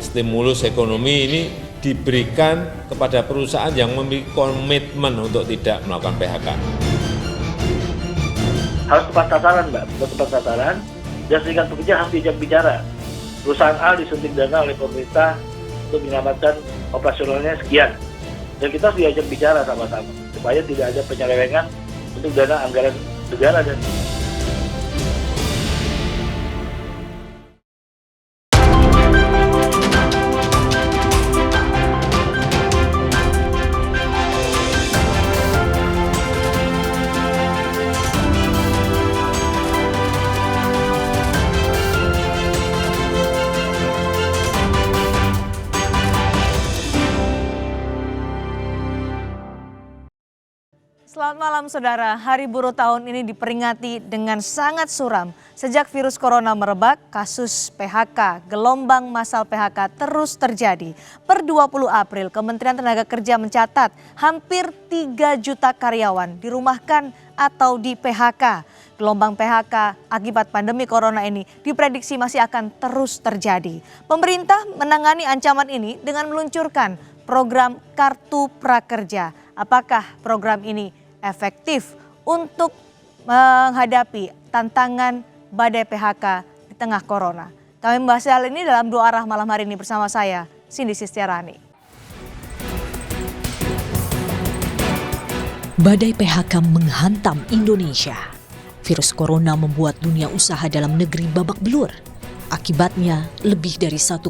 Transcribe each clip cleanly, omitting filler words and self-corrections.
stimulus ekonomi ini diberikan kepada perusahaan yang memiliki komitmen untuk tidak melakukan PHK. Harus tepat sasaran, Mbak. Tepat sasaran, dan serikat pekerja harus diajak bicara. Perusahaan A disuntik dana oleh pemerintah untuk menyelamatkan operasionalnya sekian. Dan kita harus diajak bicara sama-sama, supaya tidak ada penyelewengan untuk dana anggaran negara dan Selamat malam saudara, Hari Buruh tahun ini diperingati dengan sangat suram. Sejak virus corona merebak, kasus PHK, gelombang massal PHK terus terjadi. Per 20 April, Kementerian Tenaga Kerja mencatat hampir 3 juta karyawan dirumahkan atau di PHK. Gelombang PHK akibat pandemi corona ini diprediksi masih akan terus terjadi. Pemerintah menangani ancaman ini dengan meluncurkan program Kartu Prakerja. Apakah program ini efektif untuk menghadapi tantangan badai PHK di tengah corona? Kami membahas hal ini dalam Dua Arah malam hari ini bersama saya, Cindy Sistiarani. Badai PHK menghantam Indonesia. Virus corona membuat dunia usaha dalam negeri babak belur. Akibatnya, lebih dari 1,7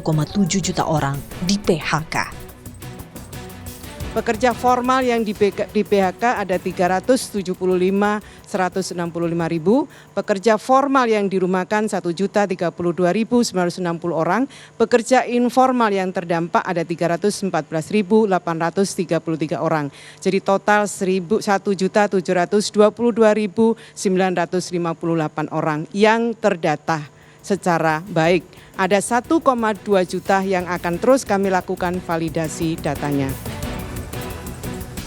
juta orang di PHK. Pekerja formal yang di PHK ada 165 ribu, pekerja formal yang dirumahkan 1.032.960 orang, pekerja informal yang terdampak ada 314.833 orang. Jadi total 1.722.958 orang yang terdata secara baik. Ada 1,2 juta yang akan terus kami lakukan validasi datanya.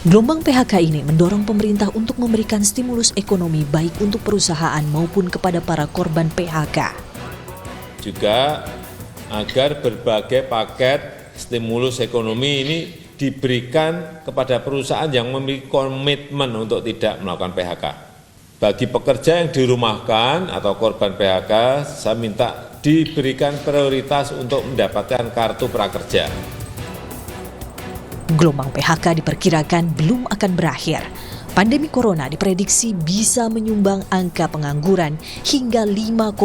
Gelombang PHK ini mendorong pemerintah untuk memberikan stimulus ekonomi baik untuk perusahaan maupun kepada para korban PHK. Juga agar berbagai paket stimulus ekonomi ini diberikan kepada perusahaan yang memiliki komitmen untuk tidak melakukan PHK. Bagi pekerja yang dirumahkan atau korban PHK, saya minta diberikan prioritas untuk mendapatkan kartu prakerja. Gelombang PHK diperkirakan belum akan berakhir. Pandemi corona diprediksi bisa menyumbang angka pengangguran hingga 5,2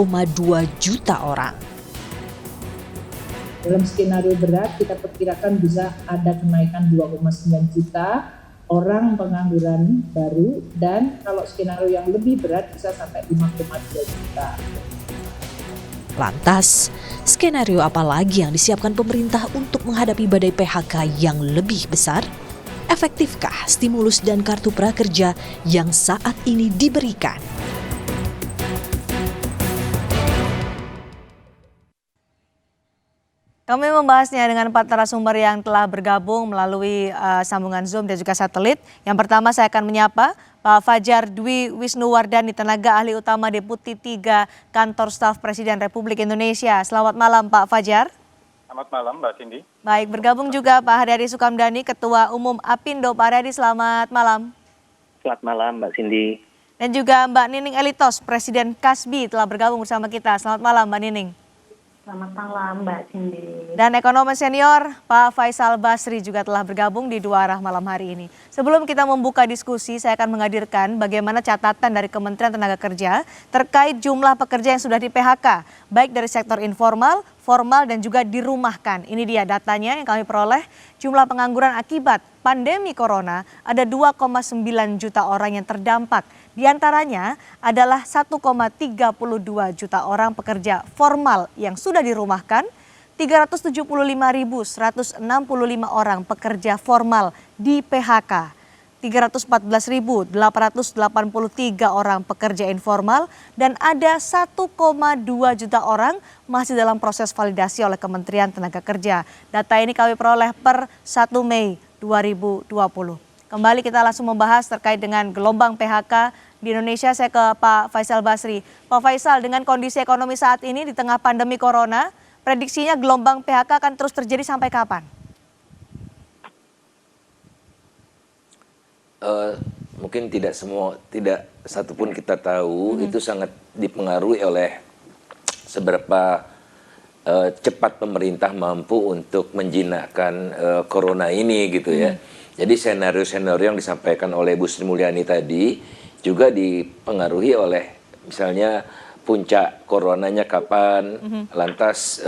juta orang. Dalam skenario berat kita perkirakan bisa ada kenaikan 2,9 juta orang pengangguran baru, dan kalau skenario yang lebih berat bisa sampai 5,2 juta. Lantas, skenario apa lagi yang disiapkan pemerintah untuk menghadapi badai PHK yang lebih besar? Efektifkah stimulus dan kartu prakerja yang saat ini diberikan? Kami membahasnya dengan 4 narasumber yang telah bergabung melalui sambungan Zoom dan juga satelit. Yang pertama saya akan menyapa Pak Fajar Dwi Wisnuwardani, tenaga ahli utama Deputi 3 Kantor Staf Presiden Republik Indonesia. Selamat malam Pak Fajar. Selamat malam Mbak Cindy. Baik, bergabung juga Pak Haryadi Sukamdhani, Ketua Umum Apindo. Pak Haryadi, selamat malam. selamat malam Mbak Cindy. Dan juga Mbak Nining Elitos, Presiden Kasbi, telah bergabung bersama kita. Selamat malam Mbak Nining. Selamat malam Mbak Cindy. Dan ekonom senior Pak Faisal Basri juga telah bergabung di Dua Arah malam hari ini. Sebelum kita membuka diskusi, saya akan menghadirkan bagaimana catatan dari Kementerian Tenaga Kerja terkait jumlah pekerja yang sudah di PHK, baik dari sektor informal, formal, dan juga dirumahkan. Ini dia datanya yang kami peroleh. Jumlah pengangguran akibat pandemi corona ada 2,9 juta orang yang terdampak. Di antaranya adalah 1,32 juta orang pekerja formal yang sudah dirumahkan, 375.165 orang pekerja formal di PHK, 314.883 orang pekerja informal, dan ada 1,2 juta orang masih dalam proses validasi oleh Kementerian Tenaga Kerja. Data ini kami peroleh per 1 Mei 2020. Kembali kita langsung membahas terkait dengan gelombang PHK di Indonesia. Saya ke Pak Faisal Basri. Pak Faisal, dengan kondisi ekonomi saat ini di tengah pandemi corona, prediksinya gelombang PHK akan terus terjadi sampai kapan? Mungkin tidak satupun kita tahu itu sangat dipengaruhi oleh seberapa cepat pemerintah mampu untuk menjinakkan corona ini gitu ya. Jadi senario-senario yang disampaikan oleh Bu Sri Mulyani tadi juga dipengaruhi oleh misalnya puncak coronanya kapan, lantas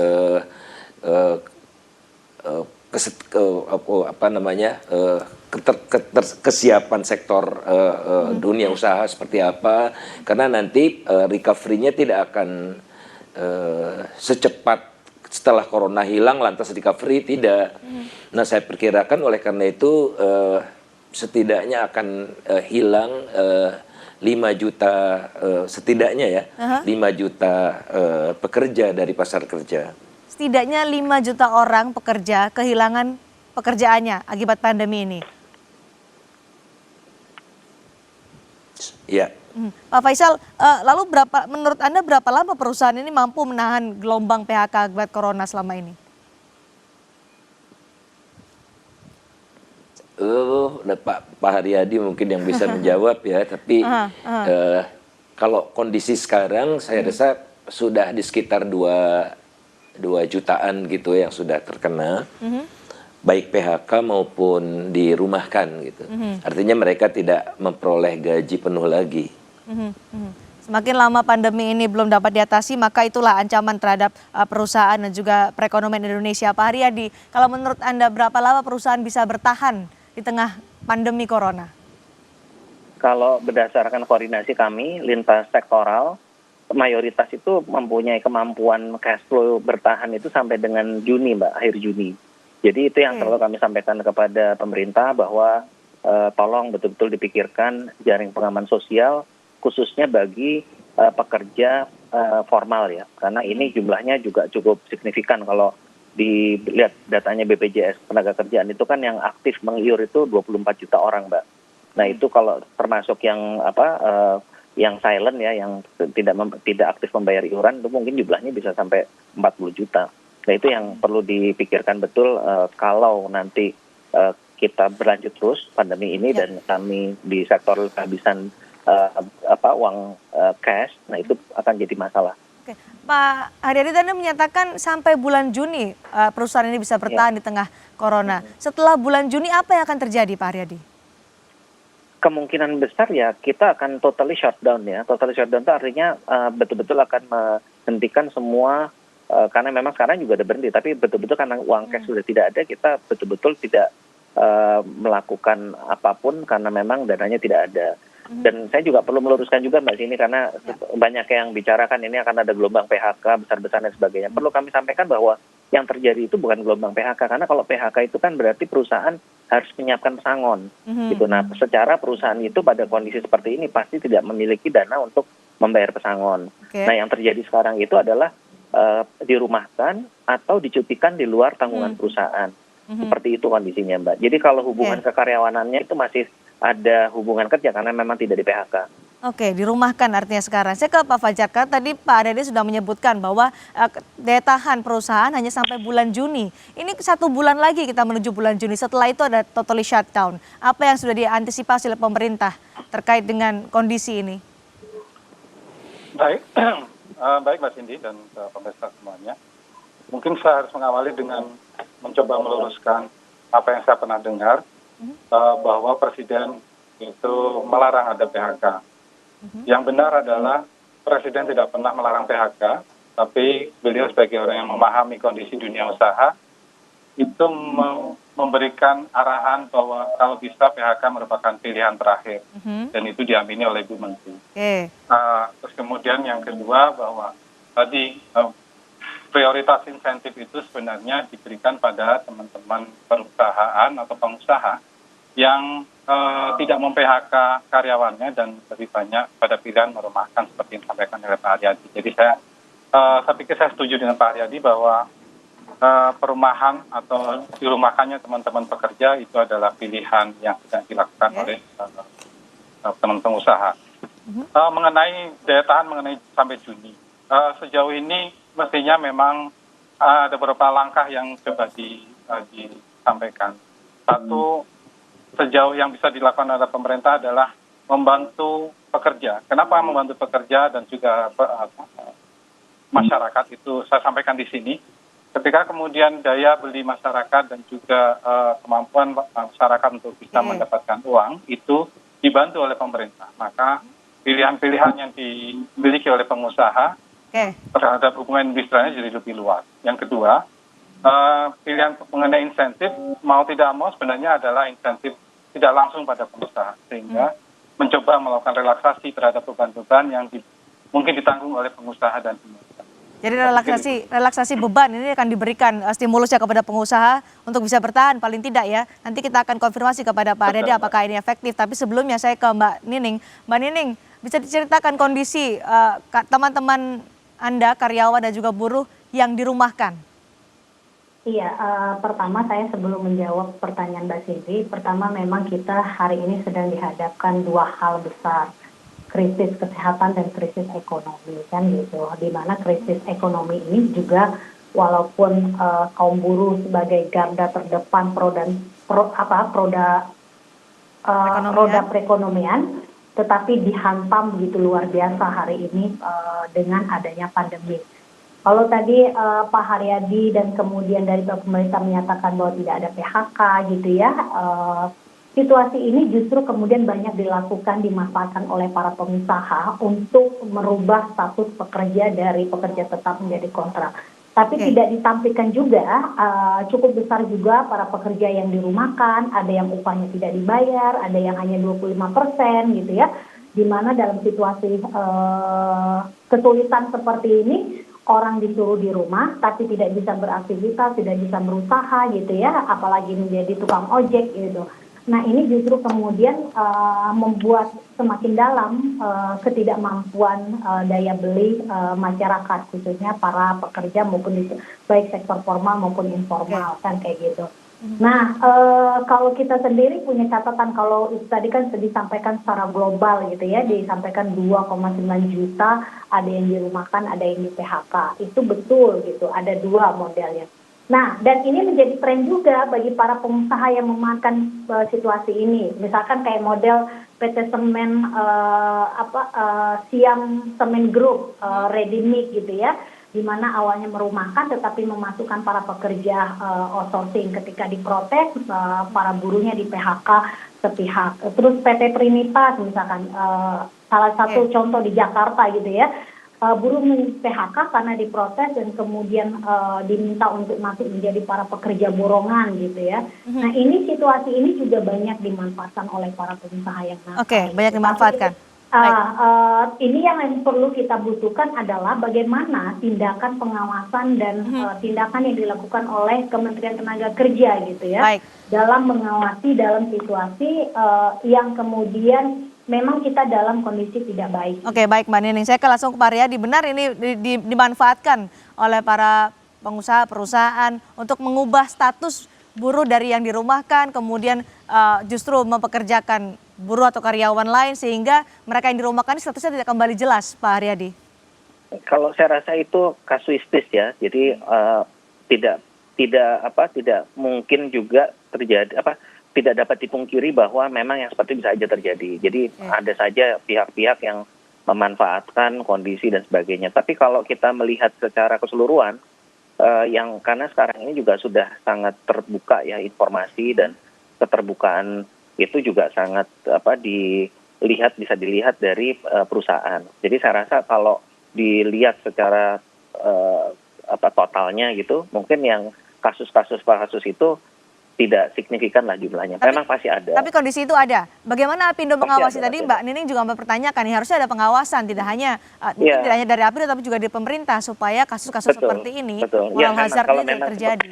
kesiapan sektor dunia usaha seperti apa, karena nanti recovery-nya tidak akan secepat setelah corona hilang lantas recovery, tidak. Nah, saya perkirakan oleh karena itu setidaknya akan hilang 5 juta setidaknya ya, 5 juta pekerja dari pasar kerja. Setidaknya 5 juta orang pekerja kehilangan pekerjaannya akibat pandemi ini. Ya. Pak Faisal, lalu menurut Anda berapa lama perusahaan ini mampu menahan gelombang PHK akibat corona selama ini? Pak Haryadi mungkin yang bisa menjawab ya, tapi kalau kondisi sekarang saya rasa sudah di sekitar 2 jutaan gitu yang sudah terkena, baik PHK maupun dirumahkan gitu. Artinya mereka tidak memperoleh gaji penuh lagi. Semakin lama pandemi ini belum dapat diatasi, maka itulah ancaman terhadap perusahaan dan juga perekonomian Indonesia. Pak Haryadi, kalau menurut Anda berapa lama perusahaan bisa bertahan di tengah pandemi corona? Kalau berdasarkan koordinasi kami lintas sektoral, mayoritas itu mempunyai kemampuan cash flow bertahan itu sampai dengan Juni, Mbak, akhir Juni. Jadi itu yang selalu kami sampaikan kepada pemerintah bahwa tolong betul-betul dipikirkan jaring pengaman sosial khususnya bagi pekerja formal ya, karena ini jumlahnya juga cukup signifikan. Kalau dilihat datanya BPJS tenaga kerjaan itu kan yang aktif mengiur itu 24 juta orang, Mbak. Nah itu kalau termasuk yang yang silent ya, yang tidak aktif membayar iuran, itu mungkin jumlahnya bisa sampai 40 juta. Nah itu yang perlu dipikirkan betul kalau nanti kita berlanjut terus pandemi ini dan kami di sektor kehabisan uang cash, nah itu akan jadi masalah. Oke. Pak Haryadi, Anda menyatakan sampai bulan Juni perusahaan ini bisa bertahan di tengah corona. Setelah bulan Juni apa yang akan terjadi, Pak Haryadi? Kemungkinan besar ya kita akan totally shutdown ya. Totally shutdown itu artinya betul-betul akan menghentikan semua, karena memang sekarang juga ada berhenti, tapi betul-betul karena uang cash sudah tidak ada, kita betul-betul tidak melakukan apapun karena memang dananya tidak ada. Dan saya juga perlu meluruskan juga Mbak Sini, karena banyak yang bicarakan ini akan ada gelombang PHK besar-besaran dan sebagainya. Perlu kami sampaikan bahwa yang terjadi itu bukan gelombang PHK, karena kalau PHK itu kan berarti perusahaan harus menyiapkan pesangon. Gitu. Nah, secara perusahaan itu pada kondisi seperti ini pasti tidak memiliki dana untuk membayar pesangon. Nah, yang terjadi sekarang itu adalah dirumahkan atau dicutikan di luar tanggungan perusahaan. Seperti itu kondisinya, Mbak. Jadi kalau hubungan kekaryawanannya itu masih ada hubungan kerja karena memang tidak di PHK. Oke, dirumahkan artinya sekarang. Saya ke Pak Fajar, tadi Pak Haryadi sudah menyebutkan bahwa daya tahan perusahaan hanya sampai bulan Juni. Ini 1 bulan lagi kita menuju bulan Juni. Setelah itu ada totally shutdown. Apa yang sudah diantisipasi oleh pemerintah terkait dengan kondisi ini? Baik, baik Mbak Cindy dan pemirsa semuanya. Mungkin saya harus mengawali dengan mencoba meluruskan apa yang saya pernah dengar, bahwa Presiden itu melarang ada PHK. Yang benar adalah Presiden tidak pernah melarang PHK, tapi beliau sebagai orang yang memahami kondisi dunia usaha, itu memberikan arahan bahwa kalau bisa PHK merupakan pilihan terakhir, dan itu diamini oleh Bu Menteri. Terus kemudian yang kedua bahwa tadi prioritas insentif itu sebenarnya diberikan pada teman-teman perusahaan atau pengusaha yang tidak mem-PHK karyawannya dan lebih banyak pada pilihan merumahkan seperti yang disampaikan oleh Pak Haryadi. Jadi saya pikir saya setuju dengan Pak Haryadi bahwa perumahan atau dirumahkannya teman-teman pekerja itu adalah pilihan yang sedang dilakukan oleh teman pengusaha. Mengenai daya tahan mengenai sampai Juni, sejauh ini mestinya memang ada beberapa langkah yang coba disampaikan. Satu, sejauh yang bisa dilakukan oleh pemerintah adalah membantu pekerja. Kenapa membantu pekerja dan juga masyarakat itu saya sampaikan di sini. Ketika kemudian daya beli masyarakat dan juga kemampuan masyarakat untuk bisa mendapatkan uang itu dibantu oleh pemerintah, maka pilihan-pilihan yang dimiliki oleh pengusaha terhadap hubungan industrialnya jadi lebih luas. Yang kedua, pilihan mengenai insentif mau tidak mau sebenarnya adalah insentif tidak langsung pada pengusaha, sehingga mencoba melakukan relaksasi terhadap beban-beban yang mungkin ditanggung oleh pengusaha dan pengusaha. Jadi relaksasi beban ini akan diberikan stimulusnya kepada pengusaha untuk bisa bertahan paling tidak ya. Nanti kita akan konfirmasi kepada Pak Haryadi apakah ini efektif. Tapi sebelumnya saya ke Mbak Nining. Mbak Nining, bisa diceritakan kondisi teman-teman Anda, karyawan dan juga buruh yang dirumahkan? Iya, pertama saya sebelum menjawab pertanyaan Mbak Cindy, pertama memang kita hari ini sedang dihadapkan dua hal besar. Krisis kesehatan dan krisis ekonomi kan gitu, di mana krisis ekonomi ini juga walaupun kaum buruh sebagai garda terdepan roda perekonomian, tetapi dihantam begitu luar biasa hari ini dengan adanya pandemi. Kalau tadi Pak Haryadi dan kemudian dari pemerintah menyatakan bahwa tidak ada PHK gitu ya. Situasi ini justru kemudian banyak dimanfaatkan oleh para pengusaha untuk merubah status pekerja dari pekerja tetap menjadi kontrak. Tapi tidak ditampilkan juga, cukup besar juga para pekerja yang dirumahkan, ada yang upahnya tidak dibayar, ada yang hanya 25% gitu ya. Di mana dalam situasi kesulitan seperti ini, orang disuruh di rumah tapi tidak bisa beraktivitas, tidak bisa berusaha gitu ya, apalagi menjadi tukang ojek gitu. Nah ini justru kemudian membuat semakin dalam ketidakmampuan daya beli masyarakat, khususnya para pekerja maupun baik sektor formal maupun informal kan kayak gitu. Nah kalau kita sendiri punya catatan, kalau itu tadi kan disampaikan secara global gitu ya, disampaikan 2,9 juta ada yang dirumahkan, ada yang di PHK, itu betul gitu, ada dua modelnya. Nah, dan ini menjadi tren juga bagi para pengusaha yang memanfaatkan situasi ini. Misalkan kayak model PT Semen Siam Semen Group, Ready Mix gitu ya, di mana awalnya merumahkan tetapi memasukkan para pekerja outsourcing. Ketika diprotes, para buruhnya di PHK sepihak. Terus PT Trinitas misalkan, salah satu contoh di Jakarta gitu ya, buruh PHK karena diprotes dan kemudian diminta untuk masuk menjadi para pekerja borongan gitu ya. Nah ini situasi ini juga banyak dimanfaatkan oleh para pengusaha yang nakal. Banyak dimanfaatkan. Ini yang perlu kita butuhkan adalah bagaimana tindakan pengawasan dan tindakan yang dilakukan oleh Kementerian Tenaga Kerja gitu ya. Dalam mengawasi dalam situasi yang kemudian memang kita dalam kondisi tidak baik. Oke, baik Mbak Nining. Saya langsung ke Pak Haryadi. Benar ini dimanfaatkan oleh para pengusaha perusahaan untuk mengubah status buruh dari yang dirumahkan, kemudian justru mempekerjakan buruh atau karyawan lain sehingga mereka yang dirumahkan statusnya tidak kembali jelas, Pak Haryadi. Kalau saya rasa itu kasuistis ya. Jadi tidak mungkin juga terjadi tidak dapat dipungkiri bahwa memang yang seperti bisa saja terjadi. Jadi ada saja pihak-pihak yang memanfaatkan kondisi dan sebagainya. Tapi kalau kita melihat secara keseluruhan, yang karena sekarang ini juga sudah sangat terbuka ya informasi dan keterbukaan itu juga sangat bisa dilihat dari perusahaan. Jadi saya rasa kalau dilihat secara totalnya gitu, mungkin yang kasus-kasus itu tidak signifikan lah jumlahnya. Memang pasti ada. Tapi kondisi itu ada. Bagaimana Apindo mengawasi tadi Mbak Nining juga mempertanyakan nih, harusnya ada pengawasan tidak hanya tidak hanya dari Apindo tapi juga dari pemerintah supaya kasus-kasus seperti ini moral hazard ini tidak terjadi.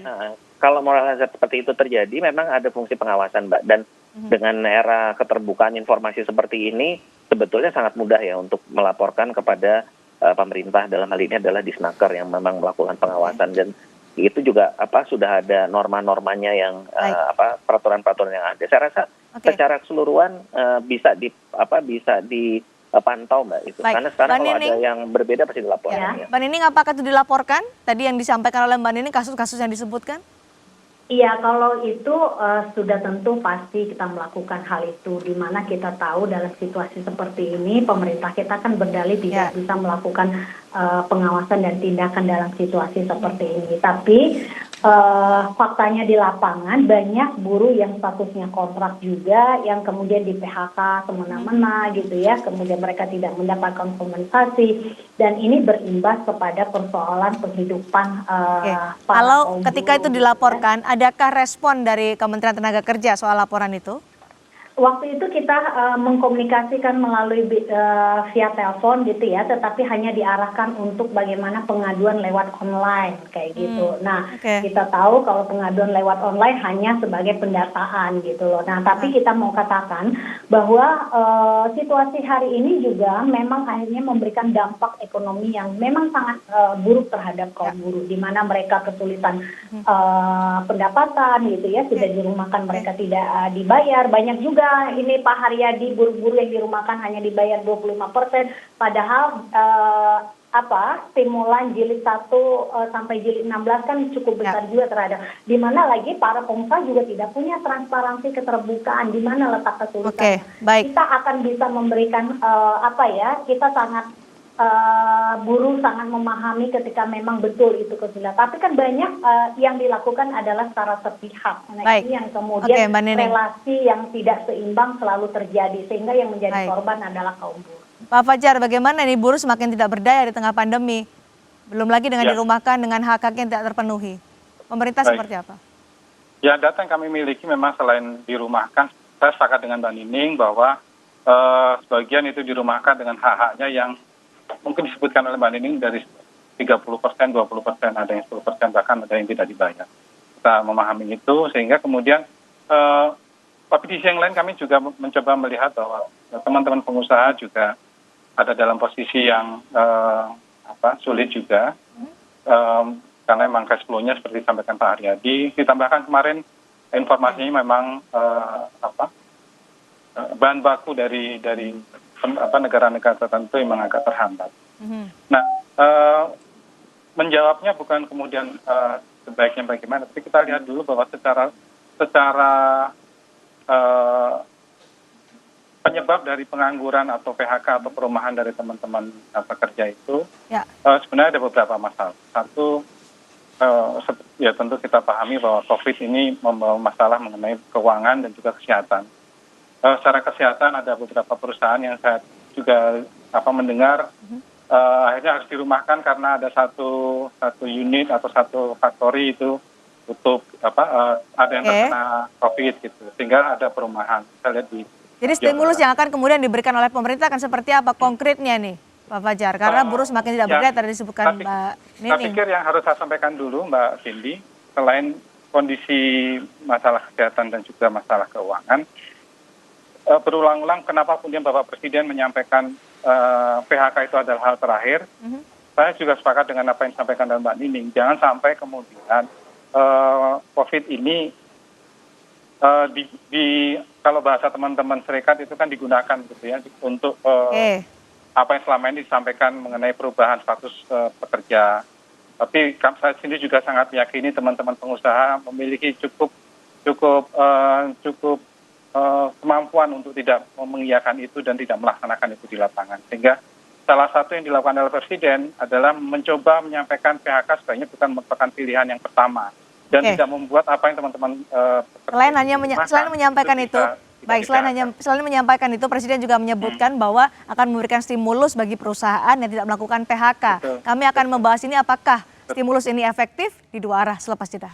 Kalau moral hazard seperti itu terjadi memang ada fungsi pengawasan Mbak, dan dengan era keterbukaan informasi seperti ini sebetulnya sangat mudah ya untuk melaporkan kepada pemerintah, dalam hal ini adalah Disnaker yang memang melakukan pengawasan, dan itu juga sudah ada norma-normanya yang peraturan-peraturan yang ada. Saya rasa secara keseluruhan bisa pantau Mbak itu. Baik. Karena sekarang Mbak kalau Nining. ada yang berbeda pasti dilaporkan. Ya. Ya. Mbak Nining, apakah itu dilaporkan? Tadi yang disampaikan oleh Mbak Nining kasus-kasus yang disebutkan? Iya, kalau itu sudah tentu pasti kita melakukan hal itu, di mana kita tahu dalam situasi seperti ini pemerintah kita kan berdalih tidak bisa melakukan pengawasan dan tindakan dalam situasi seperti ini. Tapi faktanya di lapangan banyak buruh yang statusnya kontrak juga, yang kemudian di PHK semena-mena gitu ya, kemudian mereka tidak mendapatkan kompensasi, dan ini berimbas kepada persoalan penghidupan para Kalau kaum ketika buruh, itu gitu ya. dilaporkan, adakah respon dari Kementerian Tenaga Kerja soal laporan itu? Waktu itu kita mengkomunikasikan melalui via telepon gitu ya, tetapi hanya diarahkan untuk bagaimana pengaduan lewat online kayak gitu. Nah, kita tahu kalau pengaduan lewat online hanya sebagai pendataan gitu loh. Nah, tapi kita mau katakan bahwa situasi hari ini juga memang akhirnya memberikan dampak ekonomi yang memang sangat buruk terhadap kaum buruh, di mana mereka kesulitan pendapatan gitu ya, sudah dirumahkan mereka tidak dibayar. Banyak juga ini Pak Haryadi, buruh-buruh yang dirumahkan hanya dibayar 25%, padahal stimulan jilid 1 sampai jilid 16 kan cukup besar juga terhadap, di mana lagi para pengusaha juga tidak punya transparansi, keterbukaan di mana letak kesulitan. Kita akan bisa memberikan kita sangat buruh sangat memahami ketika memang betul itu kesulitan. Tapi kan banyak yang dilakukan adalah secara sepihak. Nah, ini yang kemudian relasi yang tidak seimbang selalu terjadi, sehingga yang menjadi korban adalah kaum buruh. Pak Fajar, bagaimana nih buruh semakin tidak berdaya di tengah pandemi? Belum lagi dengan dirumahkan, dengan hak-hak yang tidak terpenuhi. Pemerintah seperti apa? Ya, data yang kami miliki memang selain dirumahkan, saya sepakat dengan Mbak Nining bahwa sebagian itu dirumahkan dengan hak-haknya yang mungkin disebutkan oleh Mbak Nining dari 30%, 20%, ada yang 10%, bahkan ada yang tidak dibayar. Kita memahami itu, sehingga kemudian tapi di sisi yang lain kami juga mencoba melihat bahwa teman-teman pengusaha juga ada dalam posisi yang sulit juga, karena memang cash flow-nya seperti disampaikan Pak Haryadi. Ditambahkan kemarin informasinya memang bahan baku dari negara-negara tertentu memang agak terhambat. Nah, menjawabnya bukan kemudian sebaiknya bagaimana, tapi kita lihat dulu bahwa secara penyebab dari pengangguran atau PHK atau perumahan dari teman-teman pekerja itu sebenarnya ada beberapa masalah. Satu, ya tentu kita pahami bahwa COVID ini membawa masalah mengenai keuangan dan juga kesehatan. Secara kesehatan ada beberapa perusahaan yang saya juga mendengar akhirnya harus dirumahkan karena ada satu unit atau satu factory itu tutup, ada yang terkena COVID gitu, sehingga ada perumahan. Kita lihat di Jadi stimulus yang akan kemudian diberikan oleh pemerintah akan seperti apa konkretnya nih Pak Fajar? Karena buruh semakin tidak berdaya, tadi disebutkan Mbak Nining. Saya pikir yang harus saya sampaikan dulu Mbak Cindy, selain kondisi masalah kesehatan dan juga masalah keuangan, berulang-ulang kenapa kemudian Bapak Presiden menyampaikan PHK itu adalah hal terakhir. Saya juga sepakat dengan apa yang disampaikan oleh Mbak Nining. Jangan sampai kemudian COVID ini kalau bahasa teman-teman serikat itu kan digunakan gitu ya untuk apa yang selama ini disampaikan mengenai perubahan status pekerja. Tapi saya sendiri juga sangat meyakini teman-teman pengusaha memiliki cukup kemampuan untuk tidak mengiyakan itu dan tidak melaksanakan itu di lapangan. Sehingga salah satu yang dilakukan oleh Presiden adalah mencoba menyampaikan PHK sebaiknya bukan merupakan pilihan yang pertama. Dan tidak membuat apa yang teman-teman selain menyampaikan itu, selain menyampaikan itu, Presiden juga menyebutkan bahwa akan memberikan stimulus bagi perusahaan yang tidak melakukan PHK. Kami akan membahas ini, apakah stimulus ini efektif di dua arah selepas jeda.